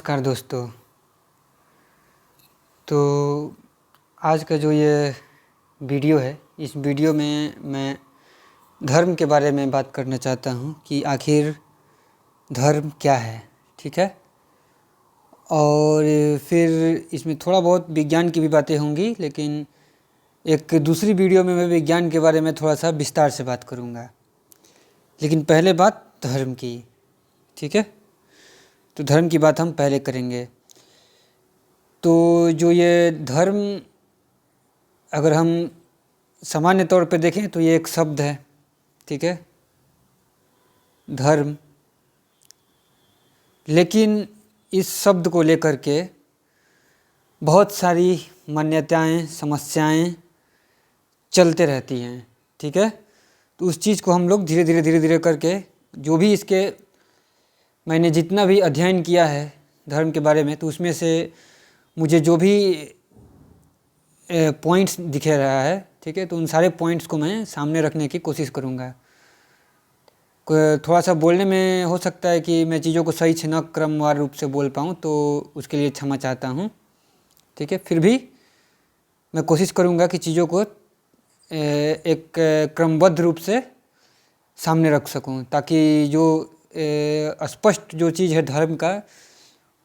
नमस्कार दोस्तों। तो आज का जो ये वीडियो है, इस वीडियो में मैं धर्म के बारे में बात करना चाहता हूँ कि आखिर धर्म क्या है। ठीक है। और फिर इसमें थोड़ा बहुत विज्ञान की भी बातें होंगी, लेकिन एक दूसरी वीडियो में मैं विज्ञान के बारे में थोड़ा सा विस्तार से बात करूँगा। लेकिन पहले बात धर्म की। ठीक है। तो धर्म की बात हम पहले करेंगे। तो जो ये धर्म, अगर हम सामान्य तौर पे देखें तो ये एक शब्द है। ठीक है, धर्म। लेकिन इस शब्द को लेकर के बहुत सारी मान्यताएं, समस्याएं चलते रहती हैं। ठीक है। तो उस चीज़ को हम लोग धीरे धीरे करके, जो भी इसके मैंने जितना भी अध्ययन किया है धर्म के बारे में, तो उसमें से मुझे जो भी पॉइंट्स दिखे रहा है, ठीक है, तो उन सारे पॉइंट्स को मैं सामने रखने की कोशिश करूँगा। थोड़ा सा बोलने में हो सकता है कि मैं चीज़ों को सही से न क्रमवार रूप से बोल पाऊँ, तो उसके लिए क्षमा चाहता हूँ। ठीक है। फिर भी मैं कोशिश करूँगा कि चीज़ों को एक क्रमबद्ध रूप से सामने रख सकूँ, ताकि जो स्पष्ट जो चीज़ है धर्म का,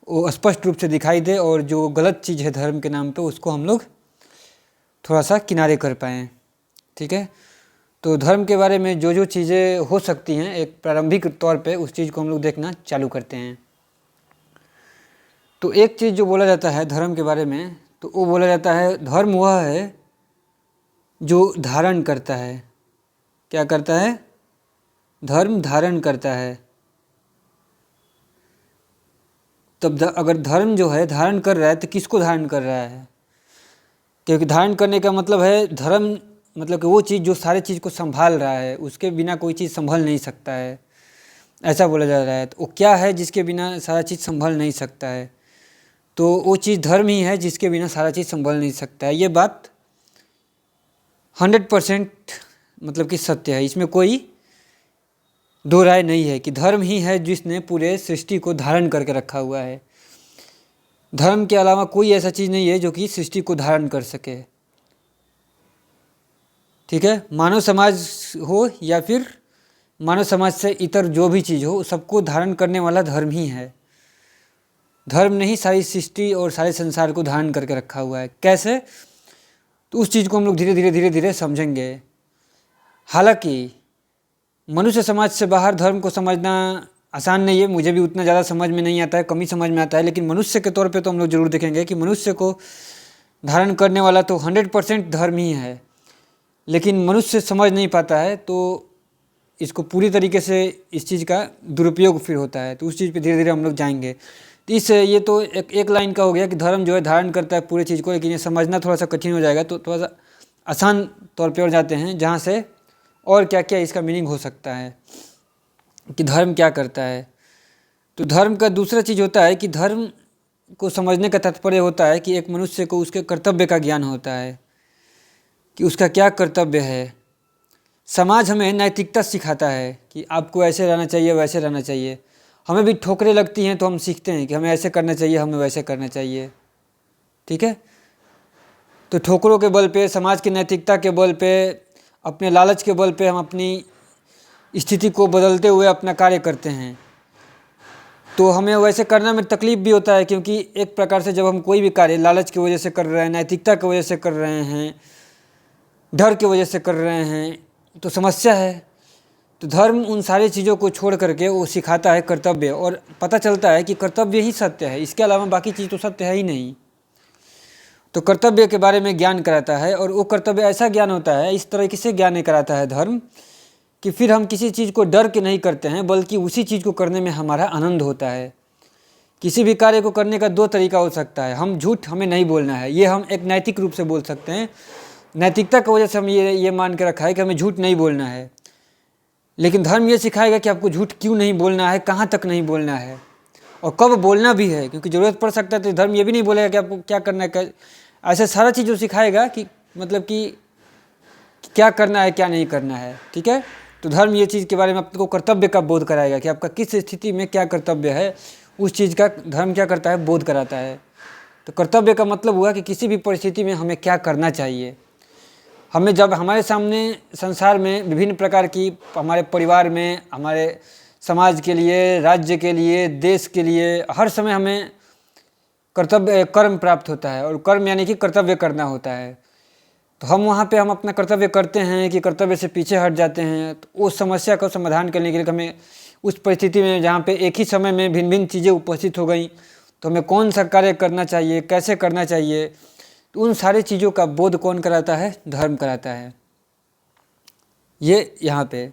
वो स्पष्ट रूप से दिखाई दे, और जो गलत चीज़ है धर्म के नाम पे, उसको हम लोग थोड़ा सा किनारे कर पाएँ। ठीक है। तो धर्म के बारे में जो जो चीज़ें हो सकती हैं, एक प्रारंभिक तौर पे उस चीज़ को हम लोग देखना चालू करते हैं। तो एक चीज़ जो बोला जाता है धर्म के बारे में, तो वो बोला जाता है धर्म वह है जो धारण करता है। क्या करता है? धर्म धारण करता है। तब अगर धर्म जो है धारण कर रहा है, तो किसको धारण कर रहा है? क्योंकि धारण करने का मतलब है, धर्म मतलब कि वो चीज़ जो सारे चीज़ को संभाल रहा है, उसके बिना कोई चीज़ संभल नहीं सकता है, ऐसा बोला जा रहा है। तो वो क्या है जिसके बिना सारा चीज़ संभल नहीं सकता है? तो वो चीज़ धर्म ही है जिसके बिना सारा चीज़ संभल नहीं सकता है। ये बात 100% मतलब कि सत्य है, इसमें कोई दो राय नहीं है कि धर्म ही है जिसने पूरे सृष्टि को धारण करके रखा हुआ है। धर्म के अलावा कोई ऐसा चीज़ नहीं है जो कि सृष्टि को धारण कर सके। ठीक है। मानव समाज हो या फिर मानव समाज से इतर जो भी चीज़ हो, सबको धारण करने वाला धर्म ही है। धर्म ने ही सारी सृष्टि और सारे संसार को धारण करके रखा हुआ है। कैसे? तो उस चीज़ को हम लोग धीरे धीरे समझेंगे। हालांकि मनुष्य समाज से बाहर धर्म को समझना आसान नहीं है, मुझे भी उतना ज़्यादा समझ में नहीं आता है, कम ही समझ में आता है। लेकिन मनुष्य के तौर पे तो हम लोग ज़रूर देखेंगे कि मनुष्य को धारण करने वाला तो 100% धर्म ही है। लेकिन मनुष्य समझ नहीं पाता है, तो इसको पूरी तरीके से इस चीज़ का दुरुपयोग फिर होता है। तो उस चीज़ पे धीरे धीरे हम लोग जाएंगे। तो ये तो एक लाइन का हो गया कि धर्म जो है धारण करता है पूरी चीज़ को, लेकिन ये समझना थोड़ा सा कठिन हो जाएगा। तो थोड़ा सा आसान तौर पे और जाते हैं, जहाँ से और क्या क्या इसका मीनिंग हो सकता है कि धर्म क्या करता है। तो धर्म का दूसरा चीज़ होता है कि धर्म को समझने का तात्पर्य होता है कि एक मनुष्य को उसके कर्तव्य का ज्ञान होता है कि उसका क्या कर्तव्य है। समाज हमें नैतिकता सिखाता है कि आपको ऐसे रहना चाहिए, वैसे रहना चाहिए। हमें भी ठोकरें लगती हैं तो हम सीखते हैं कि हमें ऐसे करना चाहिए, हमें वैसे करना चाहिए। ठीक है। तो ठोकरों के बल पे, समाज की नैतिकता के बल पे, अपने लालच के बल पे हम अपनी स्थिति को बदलते हुए अपना कार्य करते हैं। तो हमें वैसे करने में तकलीफ भी होता है, क्योंकि एक प्रकार से जब हम कोई भी कार्य लालच की वजह से कर रहे हैं, नैतिकता की वजह से कर रहे हैं, डर की वजह से कर रहे हैं, तो समस्या है। तो धर्म उन सारी चीज़ों को छोड़ करके वो सिखाता है कर्तव्य, और पता चलता है कि कर्तव्य ही सत्य है, इसके अलावा बाकी चीज़ तो सत्य है ही नहीं। तो कर्तव्य के बारे में ज्ञान कराता है, और वो कर्तव्य ऐसा ज्ञान होता है, इस तरह से ज्ञान कराता है धर्म, कि फिर हम किसी चीज़ को डर के नहीं करते हैं, बल्कि उसी चीज़ को करने में हमारा आनंद होता है। किसी भी कार्य को करने का दो तरीका हो सकता है। हम झूठ हमें नहीं बोलना है, ये हम एक नैतिक रूप से बोल सकते हैं। नैतिकता की वजह से हम ये मान के रखा है कि हमें झूठ नहीं बोलना है। लेकिन धर्म ये सिखाएगा कि आपको झूठ क्यों नहीं बोलना है, कहाँ तक नहीं बोलना है, और कब बोलना भी है, क्योंकि ज़रूरत पड़ सकता है। तो धर्म ये भी नहीं बोलेगा कि आपको क्या करना है, ऐसा सारा चीज़ जो सिखाएगा कि मतलब कि क्या करना है, क्या नहीं करना है। ठीक है। तो धर्म ये चीज़ के बारे में आपको कर्तव्य का बोध कराएगा कि आपका किस स्थिति में क्या कर्तव्य है, उस चीज़ का धर्म क्या करता है, बोध कराता है। तो कर्तव्य का मतलब हुआ कि किसी भी परिस्थिति में हमें क्या करना चाहिए। हमें जब हमारे सामने संसार में विभिन्न प्रकार की, हमारे परिवार में, हमारे समाज के लिए, राज्य के लिए, देश के लिए, हर समय हमें कर्तव्य कर्म प्राप्त होता है, और कर्म यानी कि कर्तव्य करना होता है। तो हम वहाँ पे हम अपना कर्तव्य करते हैं कि कर्तव्य से पीछे हट जाते हैं। तो उस समस्या का समाधान करने के लिए हमें उस परिस्थिति में जहाँ पे एक ही समय में भिन्न भिन्न चीज़ें उपस्थित हो गई, तो हमें कौन सा कार्य करना चाहिए, कैसे करना चाहिए, तो उन सारी चीज़ों का बोध कौन कराता है, धर्म कराता है। ये यहाँ पे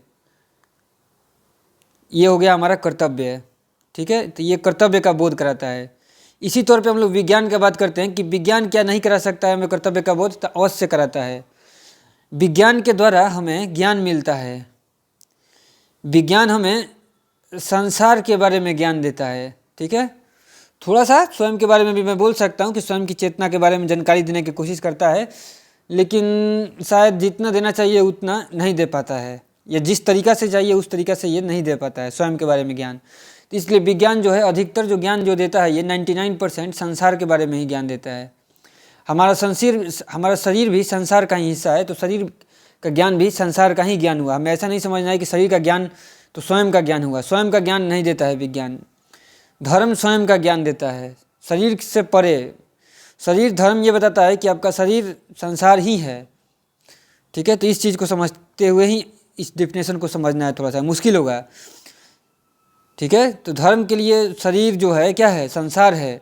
ये हो गया हमारा कर्तव्य, ठीक है। तो ये कर्तव्य का बोध कराता है। इसी तौर पे हम लोग विज्ञान की बात करते हैं कि विज्ञान क्या नहीं करा सकता है हमें कर्तव्य का बोध, तो अवश्य कराता है। विज्ञान के द्वारा हमें ज्ञान मिलता है। विज्ञान हमें संसार के बारे में ज्ञान देता है, ठीक है। थोड़ा सा स्वयं के बारे में भी मैं बोल सकता हूँ कि स्वयं की चेतना के बारे में जानकारी देने की कोशिश करता है, लेकिन शायद जितना देना चाहिए उतना नहीं दे पाता है, या जिस तरीक़ा से चाहिए उस तरीक़ा से ये नहीं दे पाता है स्वयं के बारे में ज्ञान। तो इसलिए विज्ञान जो है अधिकतर जो ज्ञान जो देता है ये 99% संसार के बारे में ही ज्ञान देता है। हमारा शरीर भी संसार का ही हिस्सा है, तो शरीर का ज्ञान भी संसार का ही ज्ञान हुआ। हमें ऐसा नहीं समझना है कि शरीर का ज्ञान तो स्वयं का ज्ञान हुआ। स्वयं का ज्ञान नहीं देता है विज्ञान। धर्म स्वयं का ज्ञान देता है, शरीर से परे। शरीर धर्म ये बताता है कि आपका शरीर संसार ही है, ठीक है। तो इस चीज़ को समझते हुए ही इस डेफिनेशन को समझना है, थोड़ा सा मुश्किल होगा, ठीक है। तो धर्म के लिए शरीर जो है क्या है, संसार है।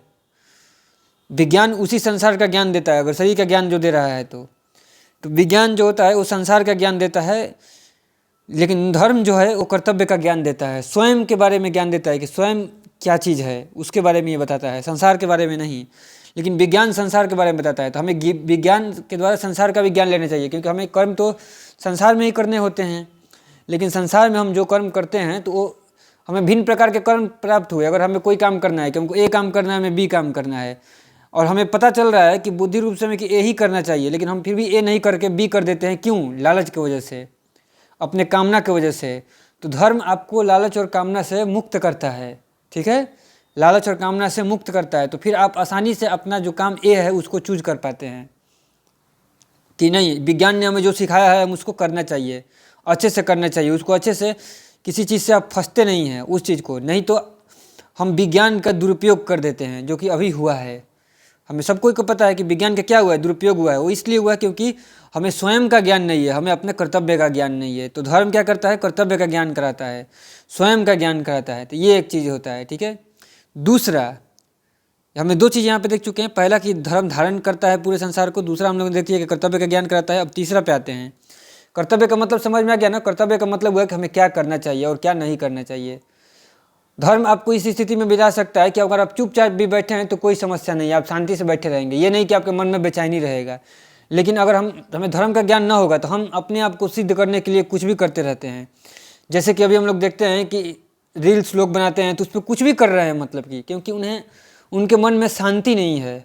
विज्ञान उसी संसार का ज्ञान देता है, अगर शरीर का ज्ञान जो दे रहा है तो विज्ञान जो होता है वो संसार का ज्ञान देता है, लेकिन धर्म जो है वो कर्तव्य का ज्ञान देता है, स्वयं के बारे में ज्ञान देता है कि स्वयं क्या चीज़ है उसके बारे में ये बताता है, संसार के बारे में नहीं। लेकिन विज्ञान संसार के बारे में बताता है, तो हमें विज्ञान के द्वारा संसार का भी ज्ञान लेना चाहिए, क्योंकि हमें कर्म तो संसार में ही करने होते हैं। लेकिन संसार में हम जो कर्म करते हैं तो वो हमें भिन्न प्रकार के कर्म प्राप्त हुए। अगर हमें कोई काम करना है कि हमको ए काम करना है, हमें बी काम करना है, और हमें पता चल रहा है कि बुद्धि रूप से हमें कि ए ही करना चाहिए, लेकिन हम फिर भी ए नहीं करके बी कर देते हैं। क्यों? लालच की वजह से, अपने कामना की वजह से। तो धर्म आपको लालच और कामना से मुक्त करता है, ठीक है। लालच और कामना से मुक्त करता है, तो फिर आप आसानी से अपना जो काम ए है उसको चूज कर पाते हैं कि नहीं, विज्ञान ने हमें जो सिखाया है हम उसको करना चाहिए, अच्छे से करना चाहिए उसको, अच्छे से। किसी चीज़ से आप फंसते नहीं हैं उस चीज़ को, नहीं तो हम विज्ञान का दुरुपयोग कर देते हैं, जो कि अभी हुआ है। हमें सबको को पता है कि विज्ञान का क्या हुआ है, दुरुपयोग हुआ है। वो इसलिए हुआ है क्योंकि हमें स्वयं का ज्ञान नहीं है, हमें अपने कर्तव्य का ज्ञान नहीं है। तो धर्म क्या करता है, कर्तव्य का ज्ञान कराता है, स्वयं का ज्ञान कराता है। तो ये एक चीज़ होता है, ठीक है। दूसरा, हमने दो चीज़ यहाँ पे देख चुके हैं। पहला कि धर्म धारण करता है पूरे संसार को, दूसरा हम लोग देखिए कि कर्तव्य का ज्ञान कराता है। अब तीसरा पे आते हैं। कर्तव्य का मतलब समझ में आ गया ना। कर्तव्य का मतलब हुआ कि हमें क्या करना चाहिए और क्या नहीं करना चाहिए। धर्म आपको इस स्थिति में बिता सकता है कि अगर आप चुपचाप भी बैठे हैं तो कोई समस्या नहीं, आप शांति से बैठे रहेंगे, ये नहीं कि आपके मन में बेचैनी रहेगा। लेकिन अगर हमें धर्म का ज्ञान ना होगा तो हम अपने आप को सिद्ध करने के लिए कुछ भी करते रहते हैं। जैसे कि अभी हम लोग देखते हैं कि रील्स लोग बनाते हैं तो उस पर कुछ भी कर रहे हैं, मतलब कि क्योंकि उनके मन में शांति नहीं है।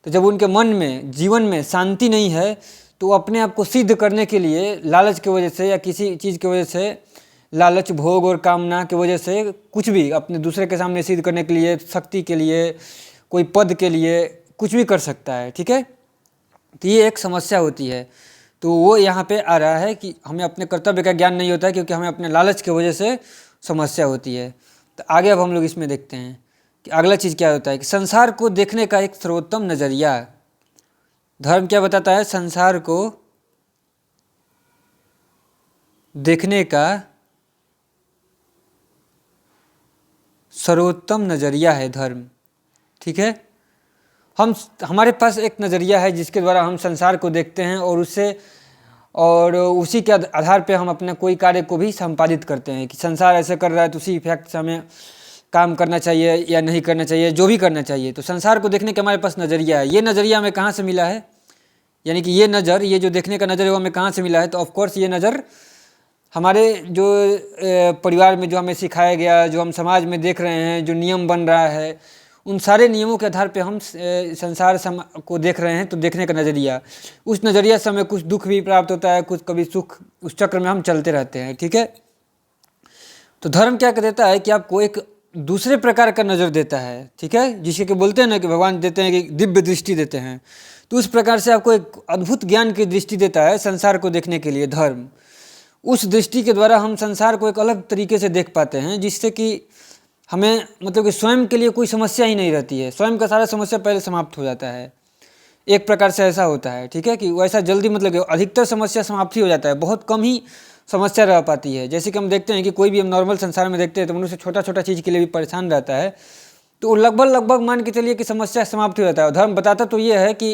तो जब उनके मन में, जीवन में शांति नहीं है, तो अपने आप को सिद्ध करने के लिए लालच की वजह से या किसी चीज़ की वजह से, लालच, भोग और कामना की वजह से कुछ भी अपने दूसरे के सामने सिद्ध करने के लिए, शक्ति के लिए, कोई पद के लिए कुछ भी कर सकता है, ठीक है। तो ये एक समस्या होती है। तो वो यहाँ पे आ रहा है कि हमें अपने कर्तव्य का ज्ञान नहीं होता है, क्योंकि हमें अपने लालच की वजह से समस्या होती है। तो आगे अब हम लोग इसमें देखते हैं कि अगला चीज़ क्या होता है कि संसार को देखने का एक सर्वोत्तम नज़रिया। धर्म क्या बताता है, संसार को देखने का सर्वोत्तम नज़रिया है धर्म, ठीक है। हमारे पास एक नज़रिया है जिसके द्वारा हम संसार को देखते हैं और उसी के आधार पे हम अपना कोई कार्य को भी संपादित करते हैं कि संसार ऐसे कर रहा है तो उसी इफेक्ट से हमें काम करना चाहिए या नहीं करना चाहिए, जो भी करना चाहिए। तो संसार को देखने का हमारे पास नज़रिया है। ये नज़रिया हमें कहाँ से मिला है, यानी कि ये जो देखने का नज़र है वो हमें कहाँ से मिला है। तो ऑफकोर्स ये नज़र हमारे जो परिवार में जो हमें सिखाया गया, जो हम समाज में देख रहे हैं, जो नियम बन रहा है, उन सारे नियमों के आधार पे हम संसार को देख रहे हैं। तो देखने का नज़रिया, उस नज़रिया से हमें कुछ दुख भी प्राप्त होता है, कुछ कभी सुख, उस चक्र में हम चलते रहते हैं, ठीक है। तो धर्म क्या देता है कि आपको एक दूसरे प्रकार का नज़र देता है, ठीक है, जिसे कि बोलते हैं ना कि भगवान देते हैं कि दिव्य दृष्टि देते हैं, तो उस प्रकार से आपको एक अद्भुत ज्ञान की दृष्टि देता है संसार को देखने के लिए धर्म। उस दृष्टि के द्वारा हम संसार को एक अलग तरीके से देख पाते हैं, जिससे कि हमें मतलब कि स्वयं के लिए कोई समस्या ही नहीं रहती है, स्वयं का सारा समस्या पहले समाप्त हो जाता है। एक प्रकार से ऐसा होता है, ठीक है, कि वैसा जल्दी मतलब कि अधिकतर समस्या समाप्त ही हो जाता है, बहुत कम ही समस्या रह पाती है। जैसे कि हम देखते हैं कि कोई भी हम नॉर्मल संसार में देखते हैं तो मनुष्य छोटा छोटा चीज़ के लिए भी परेशान रहता है, तो लगभग मान के चलिए कि समस्या समाप्त हो जाता है। धर्म बताता तो ये है कि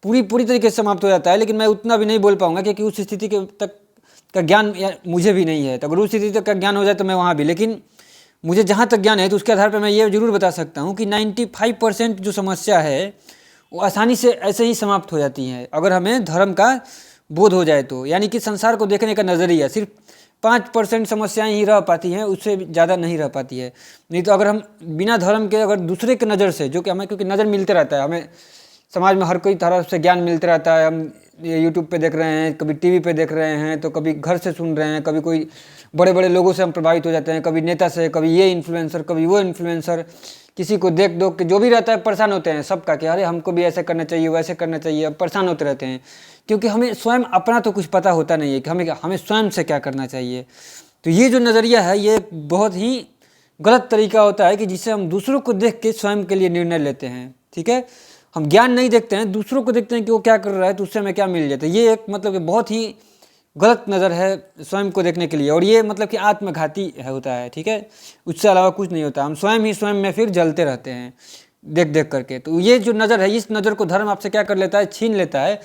पूरी तरीके से समाप्त हो जाता है, लेकिन मैं उतना भी नहीं बोल पाऊंगा क्योंकि उस स्थिति के तक का ज्ञान मुझे भी नहीं है। तो अगर उस स्थिति तक का ज्ञान हो जाए तो मैं वहाँ भी, लेकिन मुझे जहाँ तक ज्ञान है तो उसके आधार पर मैं ये जरूर बता सकता हूँ कि 95% जो समस्या है वो आसानी से ऐसे ही समाप्त हो जाती हैं अगर हमें धर्म का बोध हो जाए तो। यानी कि संसार को देखने का नज़रिया, सिर्फ 5% समस्याएं ही रह पाती हैं, उससे ज़्यादा नहीं रह पाती है। नहीं तो अगर हम बिना धर्म के अगर दूसरे के नज़र से, जो कि हमें क्योंकि नज़र मिलते रहता है, हमें समाज में हर कोई तरह से ज्ञान मिलते रहता है, हम ये यूट्यूब पे देख रहे हैं, कभी टीवी पे देख रहे हैं, तो कभी घर से सुन रहे हैं, कभी कोई बड़े बड़े लोगों से हम प्रभावित हो जाते हैं, कभी नेता से, कभी ये इन्फ्लुएंसर, कभी वो इन्फ्लुएंसर, किसी को देख दो कि जो भी रहता है परेशान होते हैं सबका कि अरे हमको भी ऐसे करना चाहिए, वैसे करना चाहिए, अब परेशान होते रहते हैं क्योंकि हमें स्वयं अपना तो कुछ पता होता नहीं है कि हमें स्वयं से क्या करना चाहिए। तो ये जो नज़रिया है ये बहुत ही गलत तरीका होता है कि जिससे हम दूसरों को देख के स्वयं के लिए निर्णय लेते हैं, ठीक है। हम ज्ञान नहीं देखते हैं, दूसरों को देखते हैं कि वो क्या कर रहा है तो उससे हमें क्या मिल जाता है। ये एक मतलब कि बहुत ही गलत नज़र है स्वयं को देखने के लिए, और ये मतलब कि आत्मघाती होता है, ठीक है, उससे अलावा कुछ नहीं होता। हम स्वयं ही स्वयं में फिर जलते रहते हैं देख देख करके। तो ये जो नज़र है, इस नज़र को धर्म आपसे क्या कर लेता है, छीन लेता है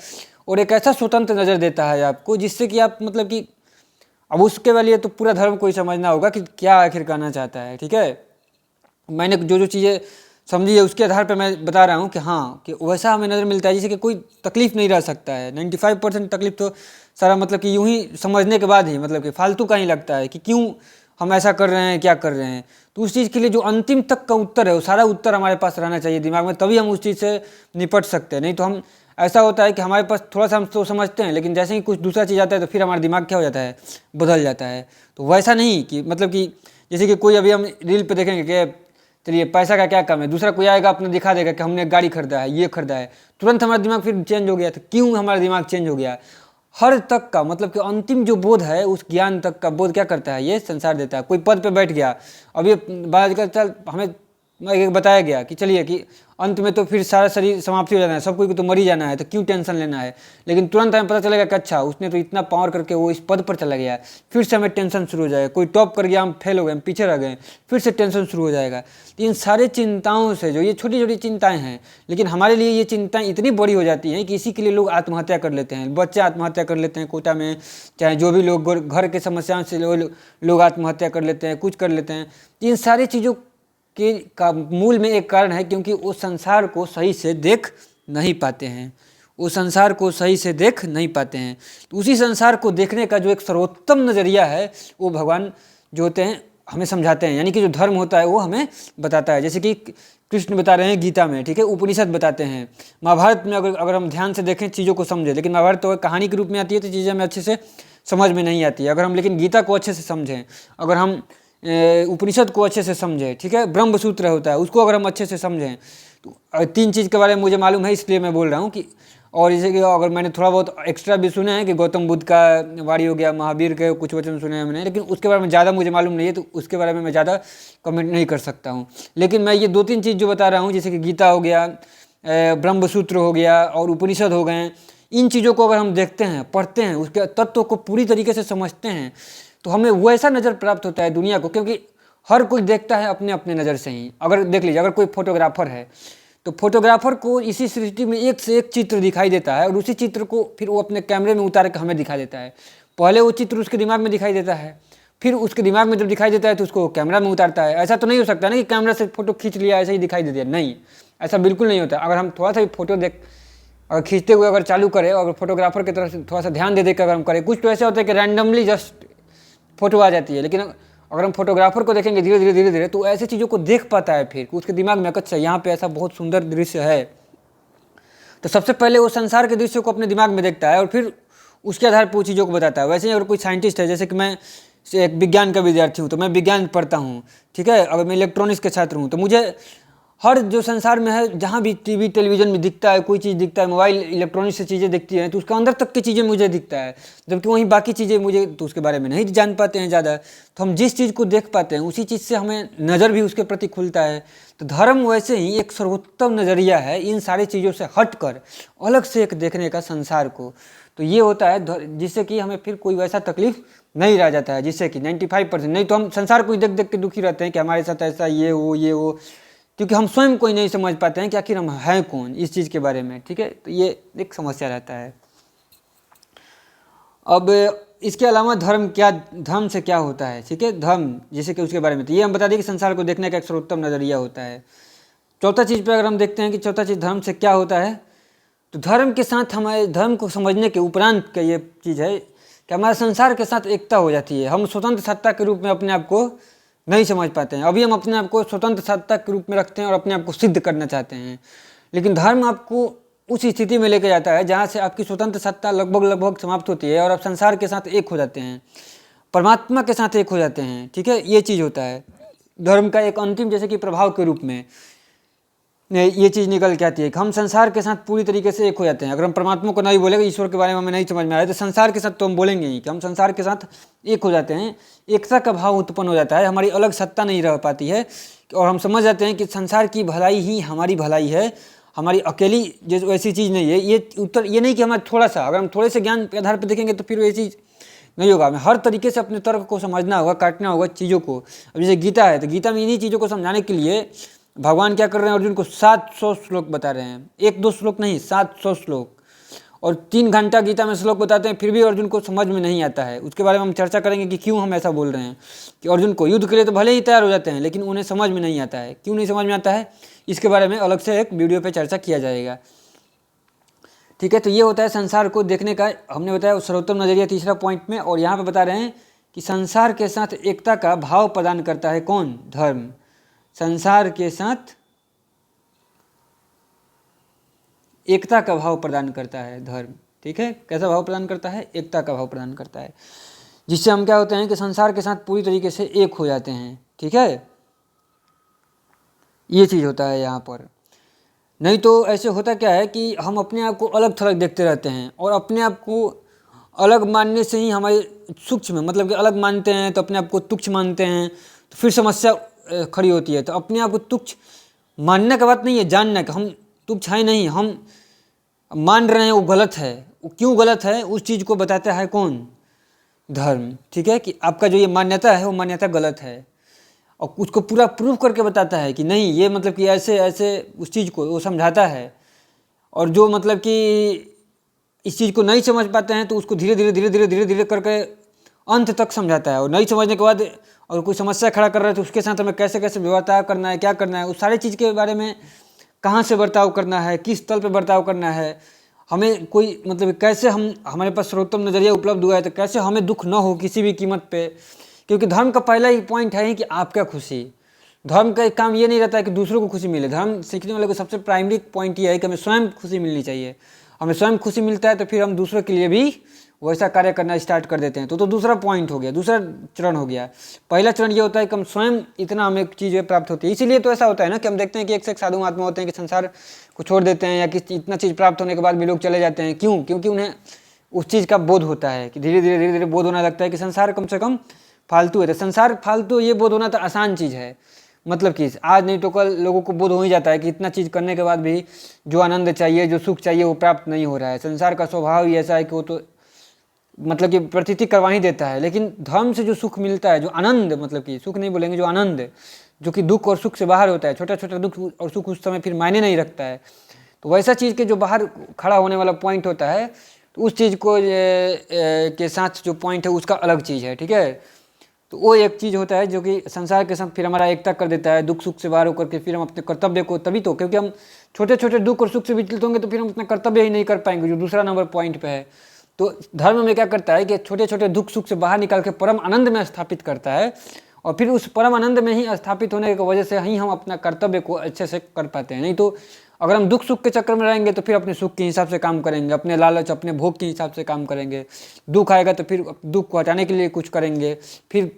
और एक ऐसा स्वतंत्र नज़र देता है आपको, जिससे कि आप मतलब कि अब उसके लिए तो पूरा धर्म को ही समझना होगा कि क्या आखिर कहना चाहता है, ठीक है। मैंने जो चीज़ें समझी है उसके आधार पर मैं बता रहा हूँ कि हाँ, कि वैसा हमें नज़र मिलता है जिससे कि कोई तकलीफ नहीं रह सकता है। 95% तकलीफ तो सारा मतलब कि यूं ही समझने के बाद ही मतलब कि फालतू का ही लगता है कि क्यों हम ऐसा कर रहे हैं, क्या कर रहे हैं। तो उस चीज़ के लिए जो अंतिम तक का उत्तर है वो सारा उत्तर हमारे पास रहना चाहिए दिमाग में, तभी हम उस चीज़ से निपट सकते हैं। नहीं तो हम ऐसा होता है कि हमारे पास थोड़ा सा हम तो समझते हैं, लेकिन जैसे ही कुछ दूसरा चीज़ आता है तो फिर हमारा दिमाग क्या हो जाता है, बदल जाता है। तो वैसा नहीं कि मतलब कि जैसे कि कोई अभी हम रील पे देखेंगे कि चलिए पैसा का क्या कम है, दूसरा कोई आएगा अपने दिखा देगा कि हमने गाड़ी खरीदा है, ये खरीदा है, तुरंत हमारा दिमाग फिर चेंज हो गया। तो क्यों हमारा दिमाग चेंज हो गया? हर तक का मतलब कि अंतिम जो बोध है उस ज्ञान तक का बोध क्या करता है, ये संसार देता है। कोई पद पे बैठ गया, अब ये बात चल हमें एक बताया गया कि चलिए कि अंत में तो फिर सारा शरीर समाप्ति हो जाना है, सब कोई को तो मर ही जाना है, तो क्यों टेंशन लेना है। लेकिन तुरंत हमें पता चलेगा कि अच्छा उसने तो इतना पावर करके वो इस पद पर चला गया है, फिर से हमें टेंशन शुरू हो जाएगा। कोई टॉप कर गया, हम फेल हो गए, हम पीछे रह गए, फिर से टेंशन शुरू हो जाएगा। तो इन सारे चिंताओं से, जो ये छोटी छोटी चिंताएं हैं, लेकिन हमारे लिए ये चिंताएं इतनी बड़ी हो जाती हैं कि इसी के लिए लोग आत्महत्या कर लेते हैं, बच्चे आत्महत्या कर लेते हैं कोटा में, चाहे जो भी लोग घर के समस्याओं से लोग आत्महत्या कर लेते हैं, कुछ कर लेते हैं। इन सारी चीज़ों का मूल में एक कारण है क्योंकि वो संसार को सही से देख नहीं पाते हैं, वो संसार को सही से देख नहीं पाते हैं। तो उसी संसार को देखने का जो एक सर्वोत्तम नज़रिया है वो भगवान जो होते हैं हमें समझाते हैं, यानी कि जो धर्म होता है वो हमें बताता है। जैसे कि कृष्ण बता रहे हैं गीता में, ठीक है, उपनिषद बताते हैं, महाभारत में अगर हम ध्यान से देखें चीज़ों को समझें, लेकिन महाभारत तो कहानी के रूप में आती है तो चीज़ें हमें अच्छे से समझ में नहीं आती है। अगर हम लेकिन गीता को अच्छे से समझें, अगर हम उपनिषद को अच्छे से समझें, ठीक है, ब्रह्मसूत्र होता है उसको अगर हम अच्छे से समझें, तो तीन चीज़ के बारे में मुझे मालूम है इसलिए मैं बोल रहा हूँ कि, और जैसे कि अगर मैंने थोड़ा बहुत एक्स्ट्रा भी सुना है कि गौतम बुद्ध का वाणी हो गया, महावीर के कुछ वचन सुने हैं मैंने, लेकिन उसके बारे में ज़्यादा मुझे मालूम नहीं है, तो उसके बारे में मैं ज़्यादा कमेंट नहीं कर सकता हूँ। लेकिन मैं ये 2-3 चीज़ जो बता रहा हूँ, जैसे कि गीता हो गया, ब्रह्मसूत्र हो गया और उपनिषद हो गए, इन चीज़ों को अगर हम देखते हैं, पढ़ते हैं, उसके तत्व को पूरी तरीके से समझते हैं, तो हमें वैसा नज़र प्राप्त होता है दुनिया को, क्योंकि हर कोई देखता है अपने अपने नज़र से ही। अगर देख लीजिए, अगर कोई फोटोग्राफर है तो फोटोग्राफर को इसी सृष्टि में एक से एक चित्र दिखाई देता है और उसी चित्र को फिर वो अपने कैमरे में उतार के हमें दिखा देता है। पहले वो चित्र उसके दिमाग में दिखाई देता है, फिर उसके दिमाग में जब दिखाई देता है तो उसको कैमरा में उतारता है। ऐसा तो नहीं हो सकता ना कि कैमरा से फोटो खींच लिया ऐसे ही दिखाई दे दिया, नहीं, ऐसा बिल्कुल नहीं होता। अगर हम थोड़ा सा भी फोटो अगर खींचते हुए अगर चालू करें, अगर फोटोग्राफर की तरफ से थोड़ा सा ध्यान दे देकर अगर हम करें, कुछ तो ऐसा होता है कि रैंडमली जस्ट फोटो आ जाती है, लेकिन अगर हम फोटोग्राफर को देखेंगे धीरे धीरे तो ऐसी चीज़ों को देख पाता है, फिर उसके दिमाग में अच्छा यहाँ पे ऐसा बहुत सुंदर दृश्य है, तो सबसे पहले वो संसार के दृश्य को अपने दिमाग में देखता है और फिर उसके आधार पर उस चीज़ों को बताता है। वैसे ही अगर कोई साइंटिस्ट है, जैसे कि मैं से एक विज्ञान का विद्यार्थी हूँ तो मैं विज्ञान पढ़ता हूँ, ठीक है। अगर मैं इलेक्ट्रॉनिक्स के छात्र हूँ तो मुझे हर जो संसार में है, जहाँ भी टीवी टेलीविजन में दिखता है, कोई चीज़ दिखता है, मोबाइल इलेक्ट्रॉनिक्स से चीज़ें दिखती हैं, तो उसका अंदर तक की चीज़ें मुझे दिखता है, जबकि वहीं बाकी चीज़ें मुझे तो उसके बारे में नहीं जान पाते हैं ज़्यादा। तो हम जिस चीज़ को देख पाते हैं उसी चीज़ से हमें नज़र भी उसके प्रति खुलता है। तो धर्म वैसे ही एक सर्वोत्तम नज़रिया है इन सारी चीज़ों से हट कर अलग से एक देखने का संसार को। तो ये होता है जिससे कि हमें फिर कोई वैसा तकलीफ नहीं रह जाता है, जिससे कि 95%, नहीं तो हम संसार को ही देख देख के दुखी रहते हैं कि हमारे साथ ऐसा ये हो, क्योंकि हम स्वयं कोई नहीं समझ पाते हैं कि आखिर हम हैं कौन इस चीज़ के बारे में, ठीक है। तो ये एक समस्या रहता है। अब इसके अलावा धर्म से क्या होता है, ठीक है। धर्म जैसे कि उसके बारे में तो ये हम बता दें कि संसार को देखने का एक सर्वोत्तम नज़रिया होता है। चौथा चीज़ पर अगर हम देखते हैं कि चौथा चीज़ धर्म से क्या होता है, तो धर्म के साथ हमारे धर्म को समझने के उपरांत का ये चीज़ है कि हमारे संसार के साथ एकता हो जाती है। हम स्वतंत्र सत्ता के रूप में अपने आप को नहीं समझ पाते हैं। अभी हम अपने आप को स्वतंत्र सत्ता के रूप में रखते हैं और अपने आप को सिद्ध करना चाहते हैं, लेकिन धर्म आपको उस स्थिति में लेकर जाता है जहाँ से आपकी स्वतंत्र सत्ता लगभग समाप्त होती है और आप संसार के साथ एक हो जाते हैं, परमात्मा के साथ एक हो जाते हैं, ठीक है। ये चीज़ होता है धर्म का एक अंतिम जैसे कि प्रभाव के रूप में ये चीज़ निकल के आती है कि हम संसार के साथ पूरी तरीके से एक हो जाते हैं। अगर हम परमात्मा को नहीं बोलेंगे, ईश्वर के बारे में हमें नहीं समझ में आया, तो संसार के साथ तो हम बोलेंगे ही कि हम संसार के साथ एक हो जाते हैं। एकता का भाव उत्पन्न हो जाता है, हमारी अलग सत्ता नहीं रह पाती है और हम समझ जाते हैं कि संसार की भलाई ही हमारी भलाई है, हमारी अकेली जैसे वैसी चीज़ नहीं है। ये नहीं कि हमारा थोड़ा सा, अगर हम थोड़े से ज्ञान के आधार पर देखेंगे तो फिर ये चीज़ नहीं होगा। हमें हर तरीके से अपने तर्क को समझना होगा, काटना होगा चीज़ों को। अब जैसे गीता है, तो गीता में इन्हीं चीज़ों को समझाने के लिए भगवान क्या कर रहे हैं, अर्जुन को 700 श्लोक बता रहे हैं, 1-2 श्लोक नहीं, 700 श्लोक, और 3 घंटा गीता में श्लोक बताते हैं, फिर भी अर्जुन को समझ में नहीं आता है। उसके बारे में हम चर्चा करेंगे कि क्यों हम ऐसा बोल रहे हैं कि अर्जुन को युद्ध के लिए तो भले ही तैयार हो जाते हैं, लेकिन उन्हें समझ में नहीं आता है। क्यों नहीं समझ में आता है, इसके बारे में अलग से एक वीडियो पर चर्चा किया जाएगा, ठीक है। तो ये होता है संसार को देखने का, हमने बताया सर्वोत्तम नजरिया तीसरा पॉइंट में। और यहाँ पे बता रहे हैं कि संसार के साथ एकता का भाव प्रदान करता है कौन, धर्म। संसार के साथ एकता का भाव प्रदान करता है धर्म, ठीक है। कैसा भाव प्रदान करता है, एकता का भाव प्रदान करता है, जिससे हम क्या होते हैं कि संसार के साथ पूरी तरीके से एक हो जाते हैं, ठीक है। ये चीज़ होता है यहाँ पर। नहीं तो ऐसे होता क्या है कि हम अपने आप को अलग थलग देखते रहते हैं और अपने आप को अलग मानने से ही हमारे सूक्ष्म मतलब कि अलग मानते हैं तो अपने आप को तुच्छ मानते हैं, तो फिर समस्या खड़ी होती है। तो अपने आप को तुच्छ मानने का बात नहीं है, जानना कि हम तुच्छ है नहीं, हम मान रहे हैं वो गलत है। वो क्यों गलत है उस चीज़ को बताता है कौन, धर्म, ठीक है। कि आपका जो ये मान्यता है वो मान्यता गलत है और उसको पूरा प्रूव करके बताता है कि नहीं, ये मतलब कि ऐसे ऐसे उस चीज़ को वो समझाता है। और जो मतलब कि इस चीज़ को नहीं समझ पाते हैं तो उसको धीरे धीरे करके अंत तक समझाता है। और नहीं समझने के बाद और कोई समस्या खड़ा कर रहा है तो उसके साथ हमें कैसे कैसे बर्ताव करना है, क्या करना है, उस सारी चीज़ के बारे में, कहाँ से बर्ताव करना है, किस तल पे बर्ताव करना है, हमें कोई मतलब कैसे हम हमारे पास सर्वोत्तम नज़रिया उपलब्ध हुआ है तो कैसे हमें दुख न हो किसी भी कीमत पे। क्योंकि धर्म का पहला ही पॉइंट है कि आपका खुशी। धर्म का एक काम ये नहीं रहता है कि दूसरों को खुशी मिले। धर्म सीखने वाले को सबसे प्राइमरी पॉइंट ये है कि हमें स्वयं खुशी मिलनी चाहिए। हमें स्वयं खुशी मिलता है तो फिर हम दूसरों के लिए भी वैसा कार्य करना स्टार्ट कर देते हैं। तो दूसरा पॉइंट हो गया, दूसरा चरण हो गया। पहला चरण ये होता है कि हम स्वयं इतना हमें चीज़ें प्राप्त होती है। इसीलिए तो ऐसा होता है ना कि हम देखते हैं कि एक से एक साधु महात्मा होते हैं कि संसार को छोड़ देते हैं या कि इतना चीज़ प्राप्त होने के बाद भी लोग चले जाते हैं। क्यों? क्योंकि उन्हें उस चीज़ का बोध होता है कि धीरे धीरे बोध होने लगता है कि संसार कम से कम फालतू है। तो संसार फालतू, ये बोध होना तो आसान चीज़ है। मतलब कि आज नहीं तो कल लोगों को बोध हो ही जाता है कि इतना चीज़ करने के बाद भी जो आनंद चाहिए, जो सुख चाहिए वो प्राप्त नहीं हो रहा है। संसार का स्वभाव ही ऐसा है कि वो तो मतलब कि प्रतीति करवा ही देता है। लेकिन धर्म से जो सुख मिलता है, जो आनंद, मतलब कि सुख नहीं बोलेंगे, जो आनंद, जो कि दुख और सुख से बाहर होता है, छोटा छोटा दुख और सुख उस समय फिर मायने नहीं रखता है। तो वैसा चीज़ के जो बाहर खड़ा होने वाला पॉइंट होता है, तो उस चीज़ को के साथ जो पॉइंट है उसका अलग चीज़ है, ठीक है। तो वो एक चीज़ होता है जो कि संसार के साथ फिर हमारा एकता कर देता है, दुख सुख से बाहर होकर के फिर हम अपने कर्तव्य को, तभी तो, क्योंकि हम छोटे छोटे दुख और सुख से विचलित होंगे तो फिर हम अपना कर्तव्य ही नहीं कर पाएंगे, जो दूसरा नंबर पॉइंट पे है। तो धर्म में क्या करता है कि छोटे छोटे दुख सुख से बाहर निकाल के परम आनंद में स्थापित करता है और फिर उस परम आनंद में ही स्थापित होने की वजह से ही हम अपना कर्तव्य को अच्छे से कर पाते हैं। नहीं तो अगर हम दुख सुख के चक्कर में रहेंगे तो फिर अपने सुख के हिसाब से काम करेंगे, अपने लालच अपने भोग के हिसाब से काम करेंगे। दुख आएगा तो फिर दुख को हटाने के लिए कुछ करेंगे, फिर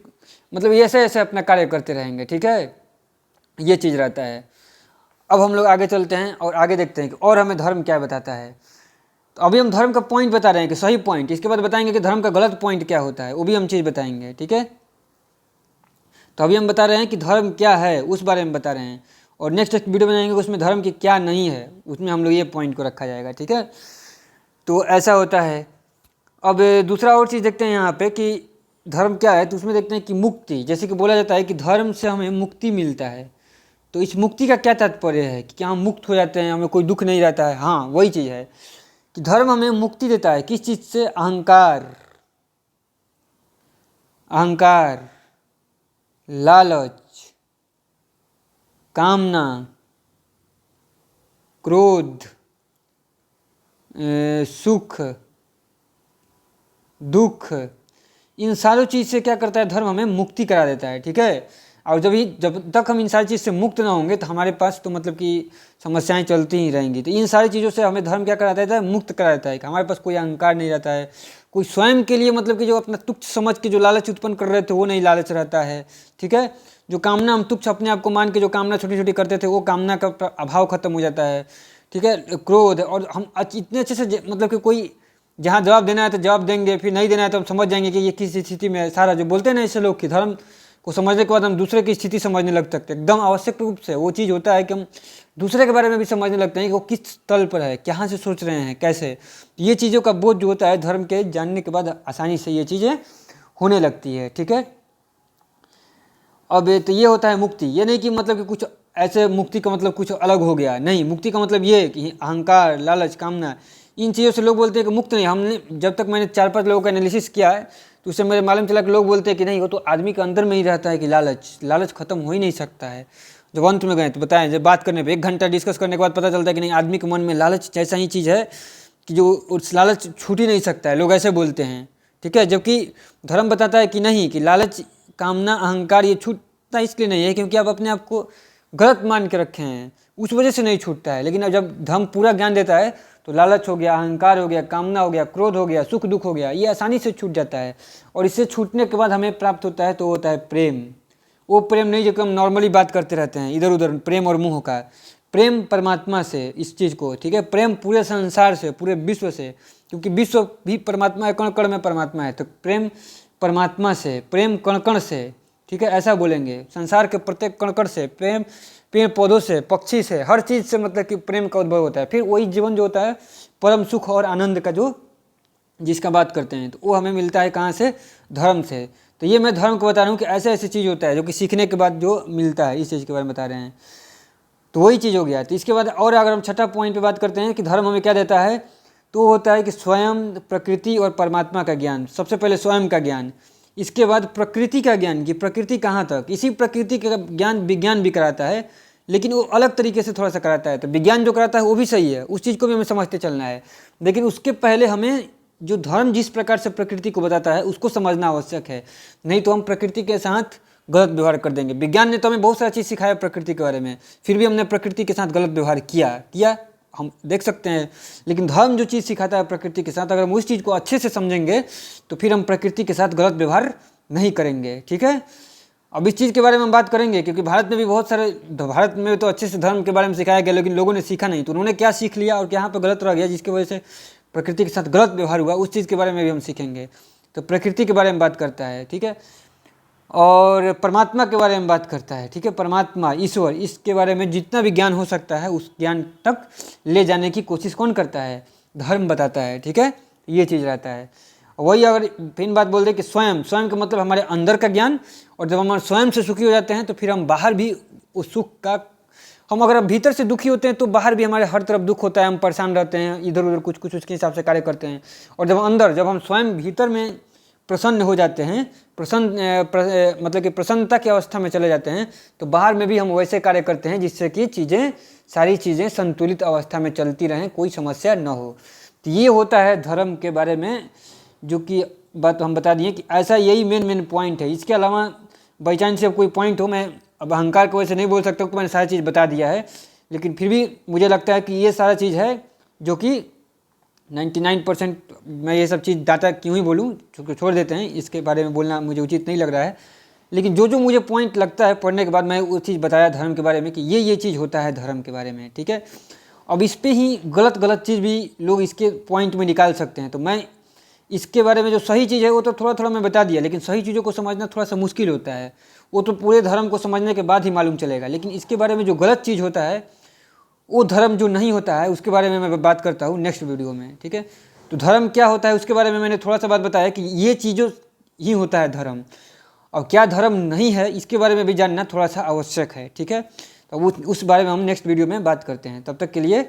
मतलब ऐसे ऐसे अपना कार्य करते रहेंगे। ठीक है, ये चीज़ रहता है। अब हम लोग आगे चलते हैं और आगे देखते हैं कि और हमें धर्म क्या बताता है। तो अभी हम धर्म का पॉइंट बता रहे हैं कि सही पॉइंट, इसके बाद बताएंगे कि धर्म का गलत पॉइंट क्या होता है, वो भी हम चीज़ बताएंगे। ठीक है, तो अभी हम बता रहे हैं कि धर्म क्या है, उस बारे में बता रहे हैं, और नेक्स्ट वीडियो बनाएंगे उसमें धर्म की क्या नहीं है, उसमें हम लोग ये पॉइंट को रखा जाएगा। ठीक है, तो ऐसा होता है। अब दूसरा और चीज़ देखते हैं यहाँ पे कि धर्म क्या है, तो उसमें देखते हैं कि मुक्ति, जैसे कि बोला जाता है कि धर्म से हमें मुक्ति मिलता है। तो इस मुक्ति का क्या तात्पर्य है कि क्या हम मुक्त हो जाते हैं, हमें कोई दुख नहीं रहता है? हाँ, वही चीज़ है कि धर्म हमें मुक्ति देता है। किस चीज़ से? अहंकार, अहंकार, लालच, कामना, क्रोध, सुख, दुख, इन सारों चीज़ से क्या करता है? धर्म हमें मुक्ति करा देता है। ठीक है, और जब तक हम इन सारी चीज़ से मुक्त ना होंगे तो हमारे पास तो मतलब कि समस्याएं चलती ही रहेंगी। तो इन सारी चीज़ों से हमें धर्म क्या करा देता है? मुक्त करा देता है कि हमारे पास कोई अहंकार नहीं रहता है, कोई स्वयं के लिए मतलब कि जो अपना तुच्छ समझ के जो लालच उत्पन्न कर रहे थे वो नहीं लालच रहता है। ठीक है, जो कामना हम तुच्छ अपने आप को मान के जो कामना छोटी छोटी करते थे वो कामना का अभाव खत्म हो जाता है। ठीक है, क्रोध, और हम इतने अच्छे से मतलब कि कोई जहाँ जवाब देना है तो जवाब देंगे, फिर नहीं देना है तो हम समझ जाएंगे कि ये किस स्थिति में है। सारा जो बोलते हैं ना ऐसे लोग कि धर्म को समझने के बाद हम दूसरे की स्थिति समझने लग सकते हैं। एकदम आवश्यक रूप से वो चीज़ होता है कि हम दूसरे के बारे में भी समझने लगते हैं कि वो किस तल पर है, कहाँ से सोच रहे हैं, कैसे। ये चीज़ों का बोध जो होता है धर्म के जानने के बाद आसानी से ये चीज़ें होने लगती है। ठीक है, अब तो ये होता है मुक्ति। ये नहीं कि मतलब कि कुछ ऐसे मुक्ति का मतलब कुछ अलग हो गया, नहीं। मुक्ति का मतलब ये कि अहंकार, लालच, कामना, इन चीज़ों से लोग बोलते हैं कि मुक्त नहीं। हमने जब तक मैंने 4-5 लोगों का एनालिसिस किया है तो उससे मेरे मालूम चला कि लोग बोलते हैं कि नहीं, वो तो आदमी के अंदर में ही रहता है कि लालच खत्म हो ही नहीं सकता है। जब अंत में गए तो बताएं, जब बात करने पे 1 घंटा डिस्कस करने के बाद पता चलता है कि नहीं, आदमी के मन में लालच जैसा ही चीज़ है कि जो उस लालच छूट ही नहीं सकता है। लोग ऐसे बोलते हैं। ठीक है, जबकि धर्म बताता है कि नहीं, कि लालच, कामना, अहंकार ये छूटता इसलिए नहीं है क्योंकि आप अपने आप को गलत मान के रखे हैं, उस वजह से नहीं छूटता है। लेकिन अब जब धर्म पूरा ज्ञान देता है तो लालच हो गया, अहंकार हो गया, कामना हो गया, क्रोध हो गया, सुख दुख हो गया, ये आसानी से छूट जाता है। और इससे छूटने के बाद हमें प्राप्त होता है तो होता है प्रेम। वो प्रेम नहीं जो कि हम नॉर्मली बात करते रहते हैं इधर उधर, प्रेम और मोह का। प्रेम परमात्मा से, इस चीज़ को, ठीक है, प्रेम पूरे संसार से, पूरे विश्व से, क्योंकि विश्व भी परमात्मा है, कण कण में परमात्मा है। तो प्रेम परमात्मा से, प्रेम कण कण से, ठीक है, ऐसा बोलेंगे। संसार के प्रत्येक कण कण से प्रेम, पेड़ पौधों से, पक्षी से, हर चीज़ से मतलब कि प्रेम का उद्भव होता है। फिर वही जीवन जो होता है परम सुख और आनंद का, जो जिसका बात करते हैं, तो वो हमें मिलता है कहाँ से? धर्म से। तो ये मैं धर्म को बता रहा हूँ कि ऐसे ऐसी चीज़ होता है जो कि सीखने के बाद जो मिलता है, इस चीज़ के बारे में बता रहे हैं। तो वही चीज़ हो गया। तो इसके बाद और अगर हम छठा पॉइंट पे बात करते हैं कि धर्म हमें क्या देता है, तो होता है कि स्वयं, प्रकृति और परमात्मा का ज्ञान। सबसे पहले स्वयं का ज्ञान, इसके बाद प्रकृति का ज्ञान कि प्रकृति कहाँ तक। इसी प्रकृति का ज्ञान विज्ञान भी कराता है, लेकिन वो अलग तरीके से थोड़ा सा कराता है। तो विज्ञान जो कराता है वो भी सही है, उस चीज़ को भी हमें समझते चलना है। लेकिन उसके पहले हमें जो धर्म जिस प्रकार से प्रकृति को बताता है उसको समझना आवश्यक है, नहीं तो हम प्रकृति के साथ गलत व्यवहार कर देंगे। विज्ञान ने तो हमें बहुत सारा चीज़ सिखाया प्रकृति के बारे में, फिर भी हमने प्रकृति के साथ गलत व्यवहार किया हम देख सकते हैं। लेकिन धर्म जो चीज़ सिखाता है प्रकृति के साथ, अगर हम उस चीज़ को अच्छे से समझेंगे तो फिर हम प्रकृति के साथ गलत व्यवहार नहीं करेंगे। ठीक है, अब इस चीज़ के बारे में हम बात करेंगे, क्योंकि भारत में भी बहुत सारे, भारत में तो अच्छे से धर्म के बारे में सिखाया गया, लेकिन लोगों ने सीखा नहीं। तो उन्होंने क्या सीख लिया और यहाँ पर गलत रह गया, जिसकी वजह से प्रकृति के साथ गलत व्यवहार हुआ, उस चीज़ के बारे में भी हम सीखेंगे। तो प्रकृति के बारे में बात करता है, ठीक है, और परमात्मा के बारे में बात करता है। ठीक है, परमात्मा, ईश्वर, इसके बारे में जितना भी ज्ञान हो सकता है उस ज्ञान तक ले जाने की कोशिश कौन करता है? धर्म बताता है। ठीक है, ये चीज़ रहता है। वही अगर फिर बात बोल दे कि स्वयं का मतलब हमारे अंदर का ज्ञान, और जब हम स्वयं से सुखी हो जाते हैं तो फिर हम बाहर भी उस सुख का, हम अगर भीतर से दुखी होते हैं तो बाहर भी हमारे हर तरफ दुख होता है, हम परेशान रहते हैं, इधर उधर कुछ उसके हिसाब से कार्य करते हैं। और जब हम स्वयं भीतर में प्रसन्न हो जाते हैं, मतलब कि प्रसन्नता की अवस्था में चले जाते हैं, तो बाहर में भी हम वैसे कार्य करते हैं जिससे कि सारी चीज़ें संतुलित अवस्था में चलती रहें, कोई समस्या न हो। तो ये होता है धर्म के बारे में, जो कि बात हम बता दिए कि ऐसा यही मेन पॉइंट है। इसके अलावा बाई चांस से कोई पॉइंट हो, मैं अब अहंकार की वजह से नहीं बोल सकता हूँ कि मैंने सारी चीज़ बता दिया है, लेकिन फिर भी मुझे लगता है कि ये सारा चीज़ है जो कि 99%, मैं ये सब चीज़ डाटा क्यों ही बोलूँ, छोड़ देते हैं, इसके बारे में बोलना मुझे उचित नहीं लग रहा है। लेकिन जो जो मुझे पॉइंट लगता है पढ़ने के बाद मैं वो चीज़ बताया धर्म के बारे में कि ये चीज़ होता है धर्म के बारे में, ठीक है। अब इस पे ही गलत चीज़ भी लोग इसके पॉइंट में निकाल सकते हैं, तो मैं इसके बारे में जो सही चीज़ है वो तो थोड़ा थोड़ा मैं बता दिया, लेकिन सही चीज़ों को समझना थोड़ा सा मुश्किल होता है, वो तो पूरे धर्म को समझने के बाद ही मालूम चलेगा। लेकिन इसके बारे में जो गलत चीज़ होता है, वो धर्म जो नहीं होता है, उसके बारे में मैं बात करता हूँ नेक्स्ट वीडियो में, ठीक है। तो धर्म क्या होता है उसके बारे में मैंने थोड़ा सा बात बताया कि ये चीज़ों ही होता है धर्म, और क्या धर्म नहीं है इसके बारे में भी जानना थोड़ा सा आवश्यक है, ठीक है। तो उस बारे में हम नेक्स्ट वीडियो में बात करते हैं। तब तक के लिए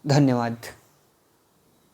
धन्यवाद।